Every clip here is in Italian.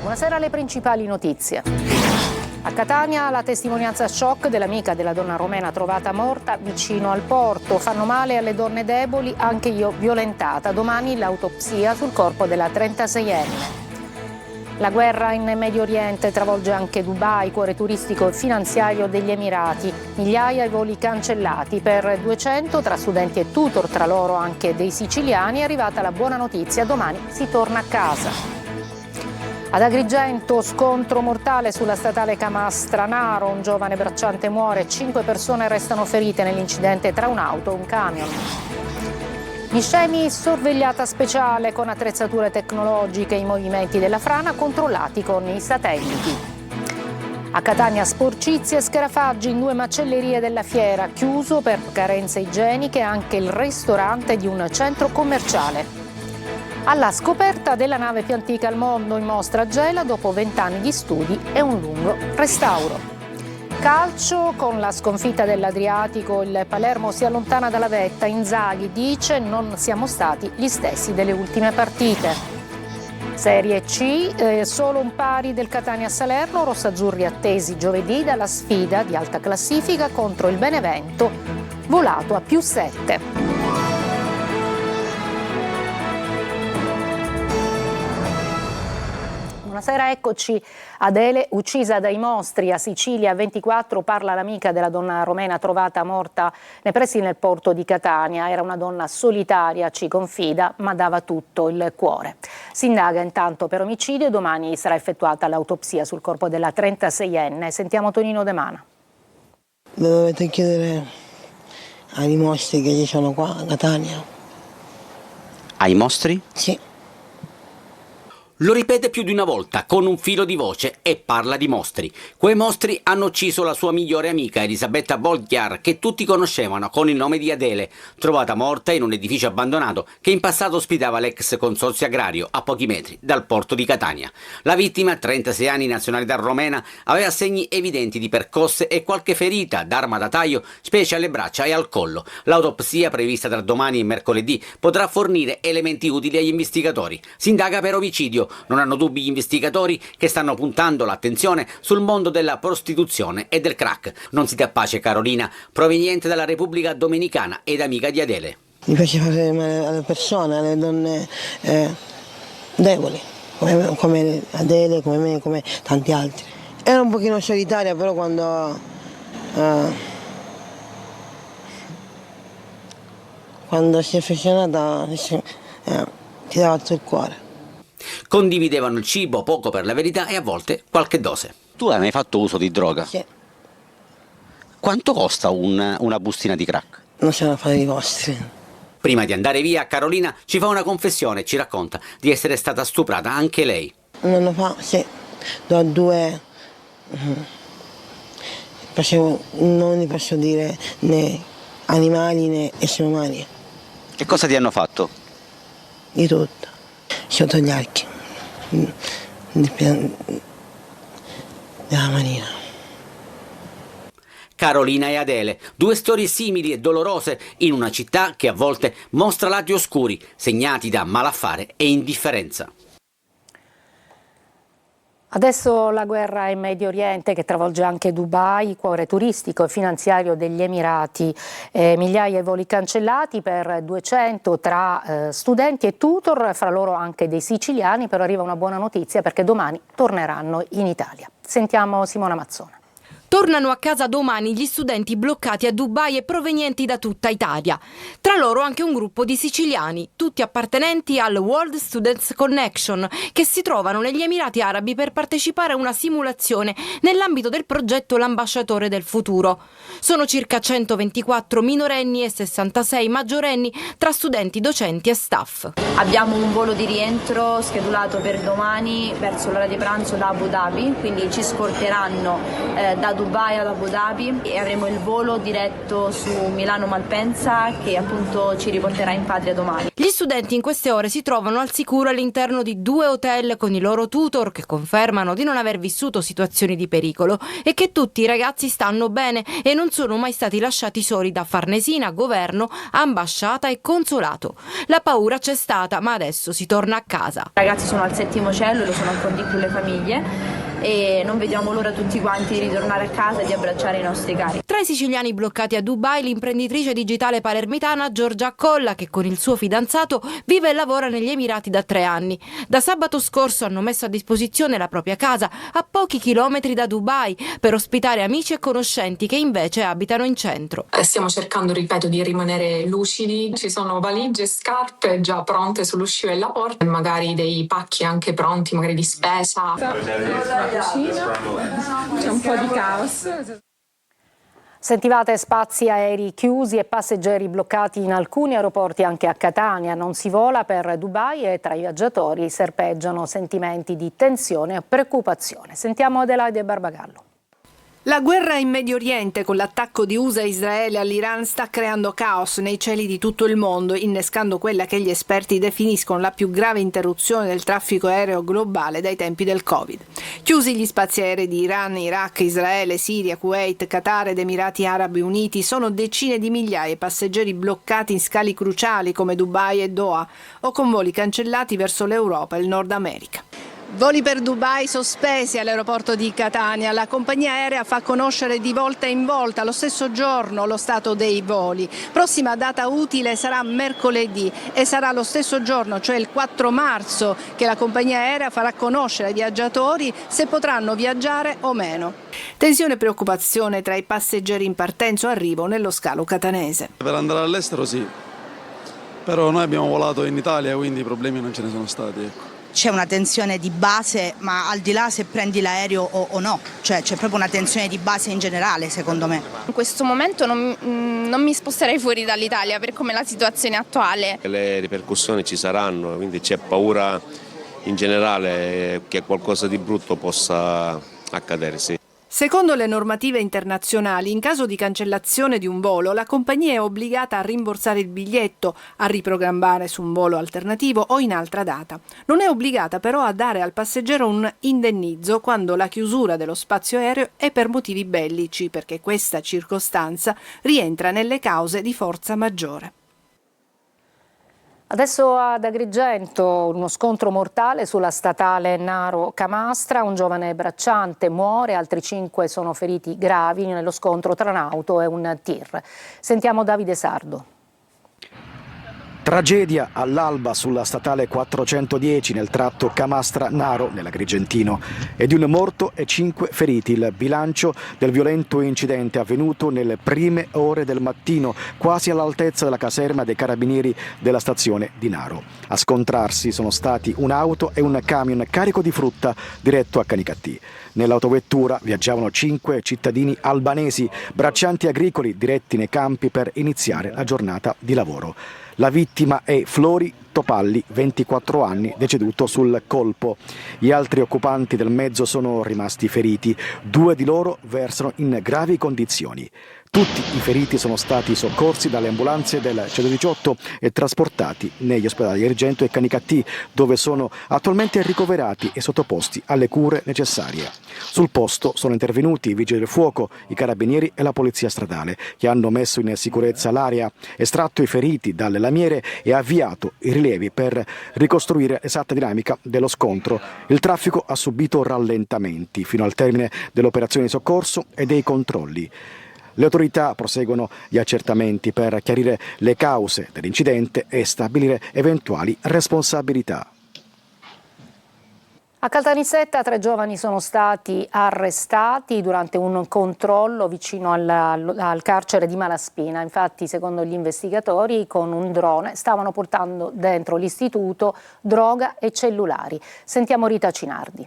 Buonasera, alle principali notizie. A Catania la testimonianza shock dell'amica della donna romena trovata morta vicino al porto. Fanno male alle donne deboli, anche io violentata. Domani l'autopsia sul corpo della 36enne. La guerra in Medio Oriente travolge anche Dubai, cuore turistico e finanziario degli Emirati. Migliaia di voli cancellati per 200 tra studenti e tutor, tra loro anche dei siciliani. È arrivata la buona notizia, domani si torna a casa. Ad Agrigento, scontro mortale sulla statale Camastranaro, un giovane bracciante muore, 5 persone restano ferite nell'incidente tra un'auto e un camion. Miscemi, sorvegliata speciale con attrezzature tecnologiche, i movimenti della frana controllati con i satelliti. A Catania sporcizie e scarafaggi in 2 macellerie della fiera, chiuso per carenze igieniche anche il ristorante di un centro commerciale. Alla scoperta della nave più antica al mondo in mostra a Gela dopo 20 anni di studi e un lungo restauro. Calcio, con la sconfitta dell'Adriatico il Palermo si allontana dalla vetta. Inzaghi dice non siamo stati gli stessi delle ultime partite. Serie C, solo un pari del Catania Salerno, rossazzurri attesi giovedì dalla sfida di alta classifica contro il Benevento, volato a +7. Buonasera, eccoci. Adele, uccisa dai mostri a Sicilia, 24, parla l'amica della donna romena trovata morta nei pressi del porto di Catania. Era una donna solitaria, ci confida, ma dava tutto il cuore. Si indaga intanto per omicidio e domani sarà effettuata l'autopsia sul corpo della 36enne. Sentiamo Tonino De Mana. Lo dovete chiedere ai mostri che ci sono qua a Catania. Ai mostri? Sì. Lo ripete più di una volta con un filo di voce e parla di mostri. Quei mostri hanno ucciso la sua migliore amica Elisabetta Bolghiar, che tutti conoscevano con il nome di Adele, trovata morta in un edificio abbandonato che in passato ospitava l'ex consorzio agrario a pochi metri dal porto di Catania. La vittima, 36 anni, nazionalità romena, aveva segni evidenti di percosse e qualche ferita d'arma da taglio, specie alle braccia e al collo. L'autopsia, prevista tra domani e mercoledì, potrà fornire elementi utili agli investigatori. Si indaga per omicidio. Non hanno dubbi gli investigatori che stanno puntando l'attenzione sul mondo della prostituzione e del crack. Non si dà pace Carolina, proveniente dalla Repubblica Dominicana ed amica di Adele. Mi piace fare male alle persone, alle donne deboli, come Adele, come me, come tanti altri. Era un pochino solitaria, però quando si è affezionata ti dava tutto il cuore. Condividevano il cibo, poco per la verità, e a volte qualche dose. Tu hai mai fatto uso di droga? Sì. Quanto costa una bustina di crack? Non sono affari vostri. Prima di andare via, Carolina ci fa una confessione e ci racconta di essere stata stuprata anche lei. Un anno fa, sì, da 2 non ne posso dire né animali né esseri umani. Che cosa ti hanno fatto? Di tutto. Sotto gli archi della manina. Carolina e Adele, 2 storie simili e dolorose in una città che a volte mostra lati oscuri, segnati da malaffare e indifferenza. Adesso la guerra in Medio Oriente che travolge anche Dubai, cuore turistico e finanziario degli Emirati. Migliaia di voli cancellati per 200 tra studenti e tutor, fra loro anche dei siciliani, però arriva una buona notizia perché domani torneranno in Italia. Sentiamo Simona Mazzona. Tornano a casa domani gli studenti bloccati a Dubai e provenienti da tutta Italia. Tra loro anche un gruppo di siciliani, tutti appartenenti al World Students Connection, che si trovano negli Emirati Arabi per partecipare a una simulazione nell'ambito del progetto L'Ambasciatore del Futuro. Sono circa 124 minorenni e 66 maggiorenni tra studenti, docenti e staff. Abbiamo un volo di rientro schedulato per domani verso l'ora di pranzo da Abu Dhabi, quindi ci scorteranno da Dubai, ad Abu Dhabi e avremo il volo diretto su Milano-Malpensa che appunto ci riporterà in patria domani. Gli studenti in queste ore si trovano al sicuro all'interno di 2 hotel con i loro tutor che confermano di non aver vissuto situazioni di pericolo e che tutti i ragazzi stanno bene e non sono mai stati lasciati soli da Farnesina, governo, ambasciata e consolato. La paura c'è stata, ma adesso si torna a casa. I ragazzi sono al 7° cielo, lo sono ancora di più le famiglie e non vediamo l'ora tutti quanti di ritornare a casa e di abbracciare i nostri cari. Tra i siciliani bloccati a Dubai, l'imprenditrice digitale palermitana Giorgia Accolla, che con il suo fidanzato vive e lavora negli Emirati da 3 anni. Da sabato scorso hanno messo a disposizione la propria casa a pochi chilometri da Dubai per ospitare amici e conoscenti che invece abitano in centro. Stiamo cercando, ripeto, di rimanere lucidi. Ci sono valigie e scarpe già pronte sull'uscita della porta e magari dei pacchi anche pronti, magari di spesa. C'è un po' di caos. Sentivate spazi aerei chiusi e passeggeri bloccati in alcuni aeroporti anche a Catania. Non si vola per Dubai e tra i viaggiatori serpeggiano sentimenti di tensione e preoccupazione. Sentiamo Adelaide Barbagallo. La guerra in Medio Oriente con l'attacco di USA e Israele all'Iran sta creando caos nei cieli di tutto il mondo, innescando quella che gli esperti definiscono la più grave interruzione del traffico aereo globale dai tempi del Covid. Chiusi gli spazi aerei di Iran, Iraq, Israele, Siria, Kuwait, Qatar ed Emirati Arabi Uniti, sono decine di migliaia i passeggeri bloccati in scali cruciali come Dubai e Doha o con voli cancellati verso l'Europa e il Nord America. Voli per Dubai sospesi all'aeroporto di Catania. La compagnia aerea fa conoscere di volta in volta lo stesso giorno lo stato dei voli. Prossima data utile sarà mercoledì e sarà lo stesso giorno, cioè il 4 marzo, che la compagnia aerea farà conoscere ai viaggiatori se potranno viaggiare o meno. Tensione e preoccupazione tra i passeggeri in partenza o arrivo nello scalo catanese. Per andare all'estero sì, però noi abbiamo volato in Italia, quindi i problemi non ce ne sono stati, ecco. C'è una tensione di base, ma al di là se prendi l'aereo o no, cioè c'è proprio una tensione di base in generale, secondo me. In questo momento non mi sposterei fuori dall'Italia per come la situazione attuale. Le ripercussioni ci saranno, quindi c'è paura in generale che qualcosa di brutto possa accadere, sì. Secondo le normative internazionali, in caso di cancellazione di un volo, la compagnia è obbligata a rimborsare il biglietto, a riprogrammare su un volo alternativo o in altra data. Non è obbligata però a dare al passeggero un indennizzo quando la chiusura dello spazio aereo è per motivi bellici, perché questa circostanza rientra nelle cause di forza maggiore. Adesso ad Agrigento uno scontro mortale sulla statale Naro-Camastra, un giovane bracciante muore, altri 5 sono feriti gravi nello scontro tra un'auto e un tir. Sentiamo Davide Sardo. Tragedia all'alba sulla statale 410 nel tratto Camastra-Naro nell'Agrigentino. È di un morto e 5 feriti il bilancio del violento incidente avvenuto nelle prime ore del mattino, quasi all'altezza della caserma dei carabinieri della stazione di Naro. A scontrarsi sono stati un'auto e un camion carico di frutta diretto a Canicattì. Nell'autovettura viaggiavano 5 cittadini albanesi, braccianti agricoli diretti nei campi per iniziare la giornata di lavoro. La vittima è Flori Topalli, 24 anni, deceduto sul colpo. Gli altri occupanti del mezzo sono rimasti feriti. 2 di loro versano in gravi condizioni. Tutti i feriti sono stati soccorsi dalle ambulanze del 118 e trasportati negli ospedali di Agrigento e Canicattì, dove sono attualmente ricoverati e sottoposti alle cure necessarie. Sul posto sono intervenuti i vigili del fuoco, i carabinieri e la polizia stradale, che hanno messo in sicurezza l'area, estratto i feriti dalle lamiere e avviato i rilievi per ricostruire l'esatta dinamica dello scontro. Il traffico ha subito rallentamenti fino al termine dell'operazione di soccorso e dei controlli. Le autorità proseguono gli accertamenti per chiarire le cause dell'incidente e stabilire eventuali responsabilità. A Caltanissetta 3 giovani sono stati arrestati durante un controllo vicino al carcere di Malaspina. Infatti, secondo gli investigatori, con un drone stavano portando dentro l'istituto droga e cellulari. Sentiamo Rita Cinardi.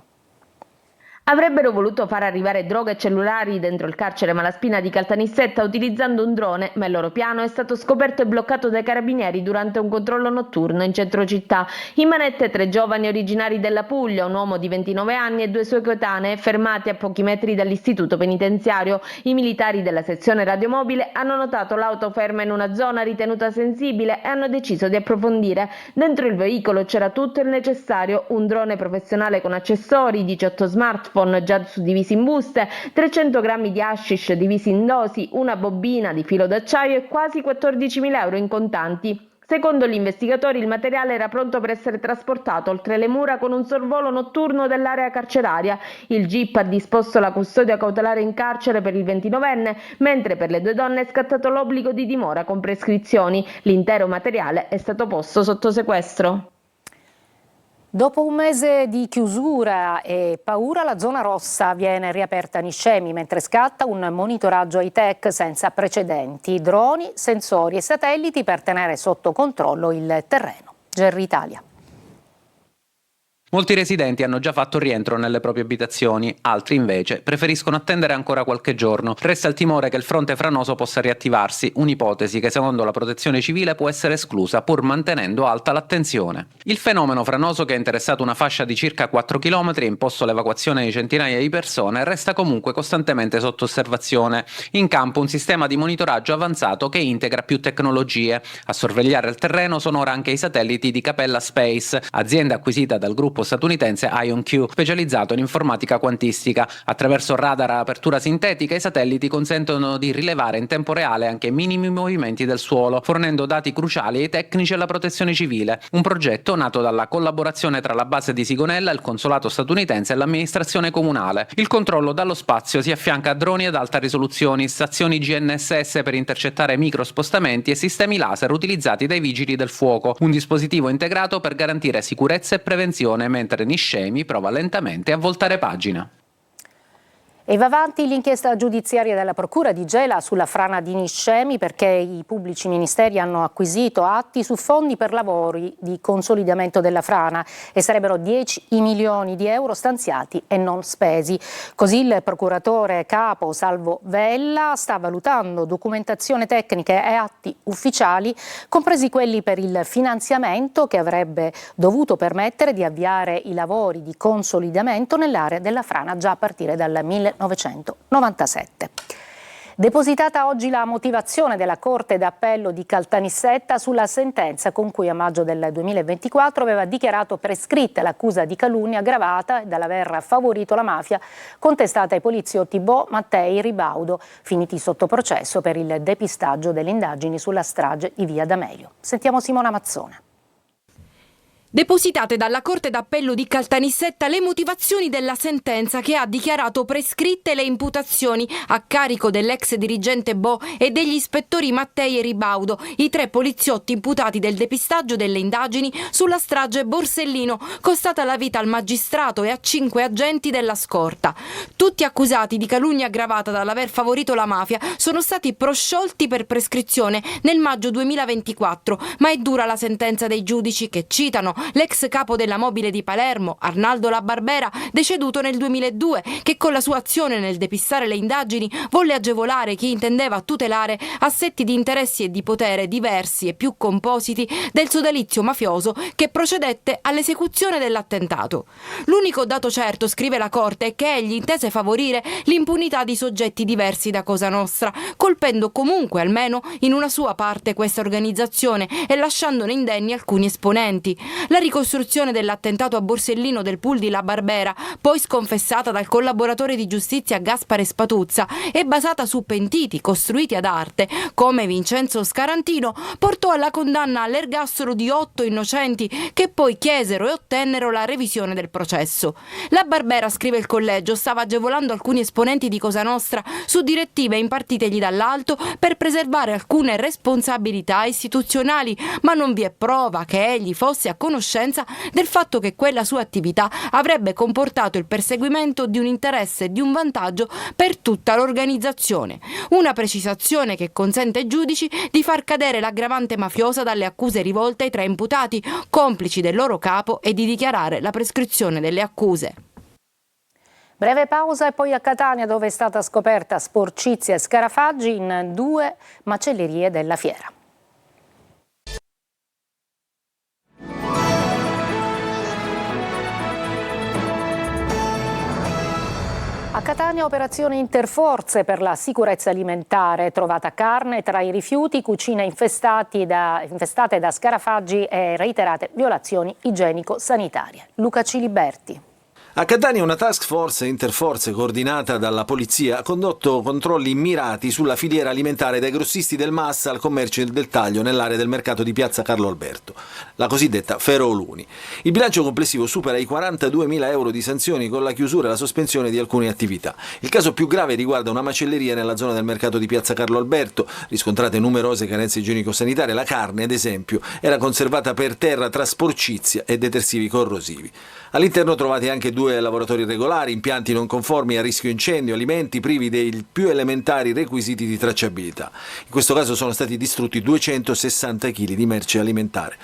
Avrebbero voluto far arrivare droga e cellulari dentro il carcere Malaspina di Caltanissetta utilizzando un drone, ma il loro piano è stato scoperto e bloccato dai carabinieri durante un controllo notturno in centro città. In manette 3 giovani originari della Puglia, un uomo di 29 anni e 2 sue coetanee, fermati a pochi metri dall'istituto penitenziario. I militari della sezione radiomobile hanno notato l'auto ferma in una zona ritenuta sensibile e hanno deciso di approfondire. Dentro il veicolo c'era tutto il necessario: un drone professionale con accessori, 18 smartphone già suddivisi in buste, 300 grammi di hashish divisi in dosi, una bobina di filo d'acciaio e quasi 14.000 euro in contanti. Secondo gli investigatori il materiale era pronto per essere trasportato oltre le mura con un sorvolo notturno dell'area carceraria. Il GIP ha disposto la custodia cautelare in carcere per il 29enne, mentre per le 2 donne è scattato l'obbligo di dimora con prescrizioni. L'intero materiale è stato posto sotto sequestro. Dopo un mese di chiusura e paura, la zona rossa viene riaperta a Niscemi, mentre scatta un monitoraggio high-tech senza precedenti, droni, sensori e satelliti per tenere sotto controllo il terreno. Gerri Italia. Molti residenti hanno già fatto rientro nelle proprie abitazioni, altri invece preferiscono attendere ancora qualche giorno. Resta il timore che il fronte franoso possa riattivarsi, un'ipotesi che secondo la Protezione Civile può essere esclusa pur mantenendo alta l'attenzione. Il fenomeno franoso, che ha interessato una fascia di circa 4 km e imposto l'evacuazione di centinaia di persone, resta comunque costantemente sotto osservazione. In campo un sistema di monitoraggio avanzato che integra più tecnologie. A sorvegliare il terreno sono ora anche i satelliti di Capella Space, azienda acquisita dal gruppo statunitense IonQ, specializzato in informatica quantistica. Attraverso radar a apertura sintetica, i satelliti consentono di rilevare in tempo reale anche minimi movimenti del suolo, fornendo dati cruciali ai tecnici e alla Protezione Civile. Un progetto nato dalla collaborazione tra la base di Sigonella, il consolato statunitense e l'amministrazione comunale. Il controllo dallo spazio si affianca a droni ad alta risoluzione, stazioni GNSS per intercettare microspostamenti e sistemi laser utilizzati dai vigili del fuoco. Un dispositivo integrato per garantire sicurezza e prevenzione, mentre Niscemi prova lentamente a voltare pagina. E va avanti l'inchiesta giudiziaria della Procura di Gela sulla frana di Niscemi, perché i pubblici ministeri hanno acquisito atti su fondi per lavori di consolidamento della frana e sarebbero 10 milioni di euro stanziati e non spesi. Così il procuratore capo Salvo Vella sta valutando documentazione tecnica e atti ufficiali, compresi quelli per il finanziamento che avrebbe dovuto permettere di avviare i lavori di consolidamento nell'area della frana già a partire dal 1997. Depositata oggi la motivazione della Corte d'Appello di Caltanissetta sulla sentenza con cui a maggio del 2024 aveva dichiarato prescritta l'accusa di calunnia aggravata dall'aver favorito la mafia contestata ai poliziotti Bo, Mattei e Ribaudo, finiti sotto processo per il depistaggio delle indagini sulla strage di Via D'Amelio. Sentiamo Simona Mazzone. Depositate dalla Corte d'Appello di Caltanissetta le motivazioni della sentenza che ha dichiarato prescritte le imputazioni a carico dell'ex dirigente Bo e degli ispettori Mattei e Ribaudo, i 3 poliziotti imputati del depistaggio delle indagini sulla strage Borsellino, costata la vita al magistrato e a 5 agenti della scorta. Tutti accusati di calunnia aggravata dall'aver favorito la mafia sono stati prosciolti per prescrizione nel maggio 2024, ma è dura la sentenza dei giudici che citano l'ex capo della Mobile di Palermo, Arnaldo La Barbera, deceduto nel 2002, che con la sua azione nel depistare le indagini volle agevolare chi intendeva tutelare assetti di interessi e di potere diversi e più compositi del sodalizio mafioso che procedette all'esecuzione dell'attentato. L'unico dato certo, scrive la Corte, è che egli intese favorire l'impunità di soggetti diversi da Cosa Nostra, colpendo comunque almeno in una sua parte questa organizzazione e lasciandone indenni alcuni esponenti. La ricostruzione dell'attentato a Borsellino del pool di La Barbera, poi sconfessata dal collaboratore di giustizia Gaspare Spatuzza, è basata su pentiti costruiti ad arte, come Vincenzo Scarantino, portò alla condanna all'ergastolo di 8 innocenti che poi chiesero e ottennero la revisione del processo. La Barbera, scrive il collegio, stava agevolando alcuni esponenti di Cosa Nostra su direttive impartitegli dall'alto per preservare alcune responsabilità istituzionali, ma non vi è prova che egli fosse a conoscenza del fatto che quella sua attività avrebbe comportato il perseguimento di un interesse e di un vantaggio per tutta l'organizzazione. Una precisazione che consente ai giudici di far cadere l'aggravante mafiosa dalle accuse rivolte ai 3 imputati, complici del loro capo, e di dichiarare la prescrizione delle accuse. Breve pausa e poi a Catania, dove è stata scoperta sporcizia e scarafaggi in 2 macellerie della fiera. A Catania operazione interforze per la sicurezza alimentare, trovata carne tra i rifiuti, cucine infestate da scarafaggi e reiterate violazioni igienico-sanitarie. Luca Ciliberti. A Catania una task force interforze coordinata dalla polizia ha condotto controlli mirati sulla filiera alimentare dai grossisti del massa al commercio del taglio nell'area del mercato di piazza Carlo Alberto, la cosiddetta Feroluni. Il bilancio complessivo supera i 42.000 euro di sanzioni con la chiusura e la sospensione di alcune attività. Il caso più grave riguarda una macelleria nella zona del mercato di piazza Carlo Alberto, riscontrate numerose carenze igienico-sanitarie. La carne, ad esempio, era conservata per terra tra sporcizia e detersivi corrosivi. All'interno trovate anche 2 lavoratori irregolari, impianti non conformi a rischio incendio, alimenti privi dei più elementari requisiti di tracciabilità. In questo caso sono stati distrutti 260 kg di merce alimentare.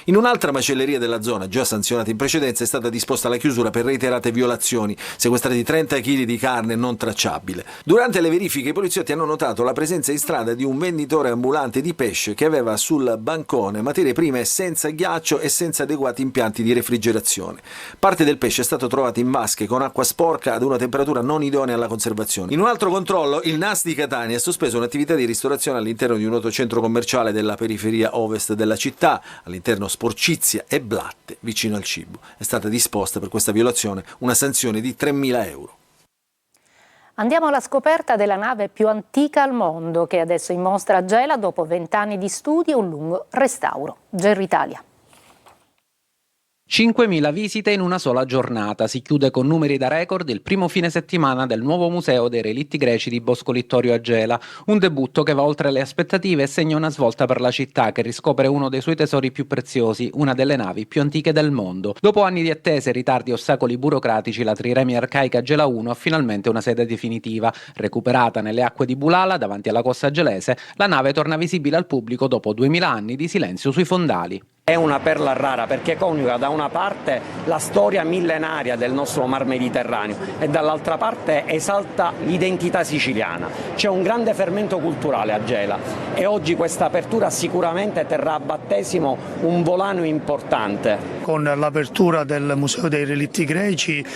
In un'altra macelleria della zona, già sanzionata in precedenza, è stata disposta la chiusura per reiterate violazioni, sequestrati 30 kg di carne non tracciabile. Durante le verifiche i poliziotti hanno notato la presenza in strada di un venditore ambulante di pesce che aveva sul bancone materie prime senza ghiaccio e senza adeguati impianti di refrigerazione. Parte del pesce è stato trovato in vasche con acqua sporca ad una temperatura non idonea alla conservazione. In un altro controllo, il NAS di Catania ha sospeso un'attività di ristorazione all'interno di un noto centro commerciale della periferia ovest della città, all'interno sporcizia e blatte vicino al cibo. È stata disposta per questa violazione una sanzione di 3.000 euro. Andiamo alla scoperta della nave più antica al mondo, che adesso è in mostra a Gela dopo 20 anni di studi e un lungo restauro. Gerritalia. 5.000 visite in una sola giornata. Si chiude con numeri da record il primo fine settimana del nuovo museo dei relitti greci di Bosco Littorio a Gela. Un debutto che va oltre le aspettative e segna una svolta per la città, che riscopre uno dei suoi tesori più preziosi, una delle navi più antiche del mondo. Dopo anni di attese, ritardi e ostacoli burocratici, la triremi arcaica Gela 1 ha finalmente una sede definitiva. Recuperata nelle acque di Bulala, davanti alla costa gelese, la nave torna visibile al pubblico dopo 2000 anni di silenzio sui fondali. È una perla rara perché coniuga da una parte la storia millenaria del nostro mar Mediterraneo e dall'altra parte esalta l'identità siciliana. C'è un grande fermento culturale a Gela e oggi questa apertura sicuramente terrà a battesimo un volano importante. Con l'apertura del Museo dei Relitti Greci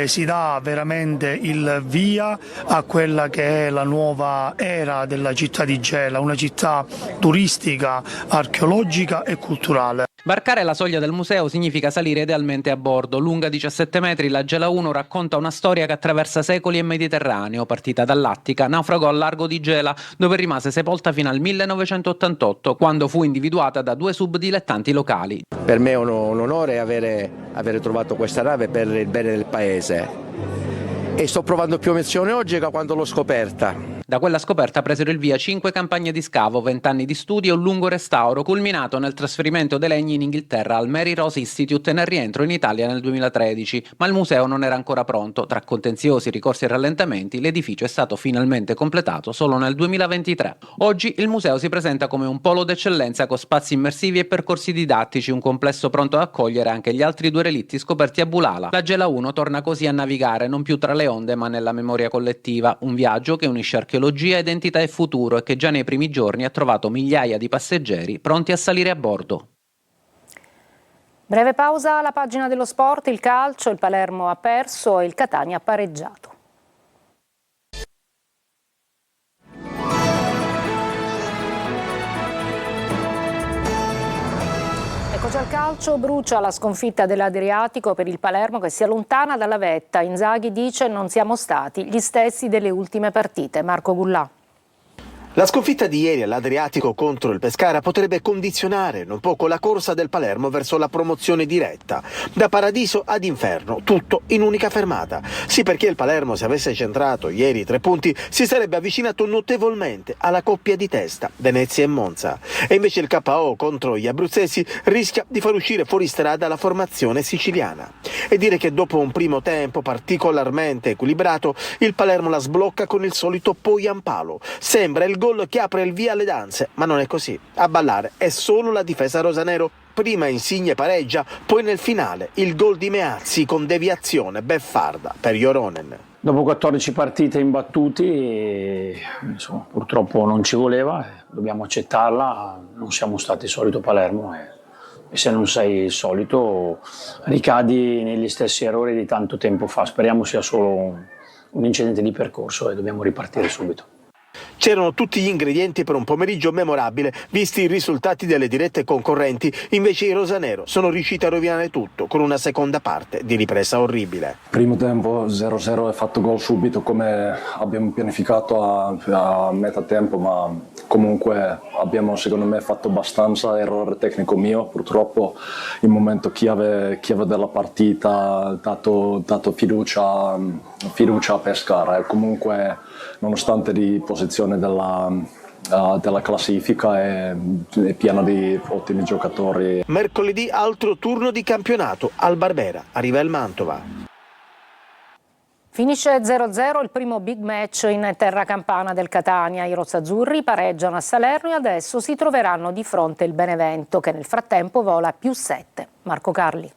si dà veramente il via a quella che è la nuova era della città di Gela, una città turistica, archeologica e culturale. Varcare la soglia del museo significa salire idealmente a bordo. Lunga 17 metri, la Gela 1 racconta una storia che attraversa secoli e Mediterraneo. Partita dall'Attica, naufragò al largo di Gela, dove rimase sepolta fino al 1988, quando fu individuata da 2 subdilettanti locali. Per me è un onore avere trovato questa nave per il bene del paese e sto provando più emozione oggi che quando l'ho scoperta. Da quella scoperta presero il via 5 campagne di scavo, 20 anni di studio e un lungo restauro, culminato nel trasferimento dei legni in Inghilterra al Mary Rose Institute e nel rientro in Italia nel 2013. Ma il museo non era ancora pronto. Tra contenziosi, ricorsi e rallentamenti, l'edificio è stato finalmente completato solo nel 2023. Oggi il museo si presenta come un polo d'eccellenza con spazi immersivi e percorsi didattici, un complesso pronto ad accogliere anche gli altri 2 relitti scoperti a Bulala. La Gela 1 torna così a navigare non più tra le onde ma nella memoria collettiva, un viaggio che unisce archeologia, identità e futuro e che già nei primi giorni ha trovato migliaia di passeggeri pronti a salire a bordo. Breve pausa alla pagina dello sport, il calcio, il Palermo ha perso e il Catania ha pareggiato. Eccoci al calcio, brucia la sconfitta dell'Adriatico per il Palermo che si allontana dalla vetta. Inzaghi dice non siamo stati gli stessi delle ultime partite. Marco Gullà. La sconfitta di ieri all'Adriatico contro il Pescara potrebbe condizionare non poco la corsa del Palermo verso la promozione diretta. Da paradiso ad inferno, tutto in unica fermata. Sì, perché il Palermo, se avesse centrato ieri i 3 punti, si sarebbe avvicinato notevolmente alla coppia di testa, Venezia e Monza. E invece il KO contro gli abruzzesi rischia di far uscire fuori strada la formazione siciliana. E dire che dopo un primo tempo particolarmente equilibrato, il Palermo la sblocca con il solito Poyampalo. Sembra il gol che apre il via alle danze, ma non è così. A ballare è solo la difesa rosanero, prima Insigne pareggia, poi nel finale il gol di Meazzi con deviazione beffarda per Joronen. Dopo 14 partite imbattuti, insomma, purtroppo non ci voleva, dobbiamo accettarla, non siamo stati il solito Palermo e se non sei il solito ricadi negli stessi errori di tanto tempo fa. Speriamo sia solo un incidente di percorso e dobbiamo ripartire subito. C'erano tutti gli ingredienti per un pomeriggio memorabile, visti i risultati delle dirette concorrenti, invece i rosanero sono riusciti a rovinare tutto con una seconda parte di ripresa orribile. Primo tempo 0-0 e fatto gol subito come abbiamo pianificato a metà tempo, ma comunque abbiamo secondo me fatto abbastanza, errore tecnico mio, purtroppo il momento chiave della partita ha dato fiducia a Pescara e comunque nonostante di posizione della classifica è piena di ottimi giocatori. Mercoledì altro turno di campionato, al Barbera arriva il Mantova. Finisce 0-0 il primo big match in terra campana del Catania. I rossazzurri pareggiano a Salerno e adesso si troveranno di fronte il Benevento che nel frattempo vola +7. Marco Carli.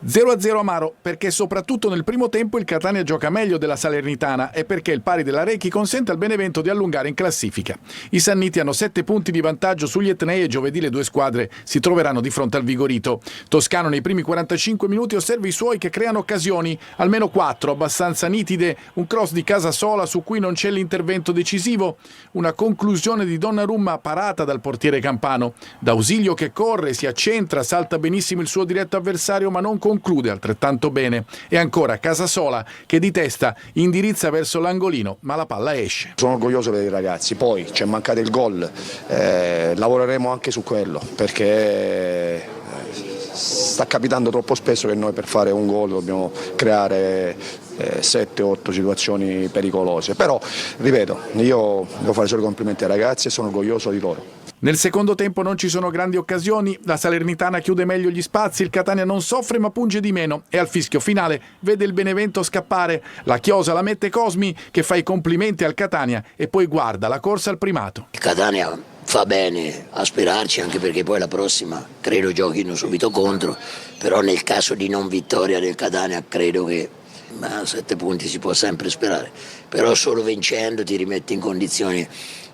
0-0 amaro perché soprattutto nel primo tempo il Catania gioca meglio della Salernitana e perché il pari della Recchi consente al Benevento di allungare in classifica. I Sanniti hanno 7 punti di vantaggio sugli etnei e giovedì le due squadre si troveranno di fronte al Vigorito. Toscano nei primi 45 minuti osserva i suoi che creano occasioni, almeno 4 abbastanza nitide, un cross di Casasola su cui non c'è l'intervento decisivo, una conclusione di Donnarumma parata dal portiere campano, D'Ausilio che corre, si accentra, salta benissimo il suo diretto avversario ma non conclude altrettanto bene, e ancora Casasola che di testa indirizza verso l'angolino ma la palla esce. Sono orgoglioso per i ragazzi, poi c'è mancato il gol, lavoreremo anche su quello perché sta capitando troppo spesso che noi per fare un gol dobbiamo creare 7-8 situazioni pericolose, però ripeto, io devo fare solo complimenti ai ragazzi e sono orgoglioso di loro. Nel secondo tempo non ci sono grandi occasioni, la Salernitana chiude meglio gli spazi, il Catania non soffre ma punge di meno e al fischio finale vede il Benevento scappare, la chiosa la mette Cosmi che fa i complimenti al Catania e poi guarda la corsa al primato. Il Catania fa bene a sperarci anche perché poi la prossima credo giochino subito contro, però nel caso di non vittoria del Catania credo che a 7 punti si può sempre sperare, però solo vincendo ti rimetti in condizioni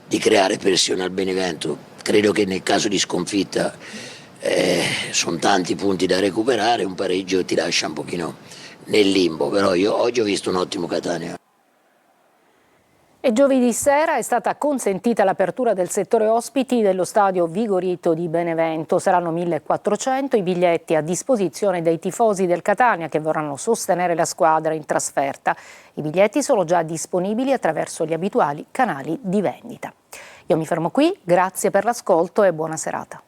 di creare pressione al Benevento. Credo che nel caso di sconfitta sono tanti punti da recuperare, un pareggio ti lascia un pochino nel limbo, però io oggi ho visto un ottimo Catania. E giovedì sera è stata consentita l'apertura del settore ospiti dello stadio Vigorito di Benevento. Saranno 1.400 i biglietti a disposizione dei tifosi del Catania che vorranno sostenere la squadra in trasferta. I biglietti sono già disponibili attraverso gli abituali canali di vendita. Io mi fermo qui, grazie per l'ascolto e buona serata.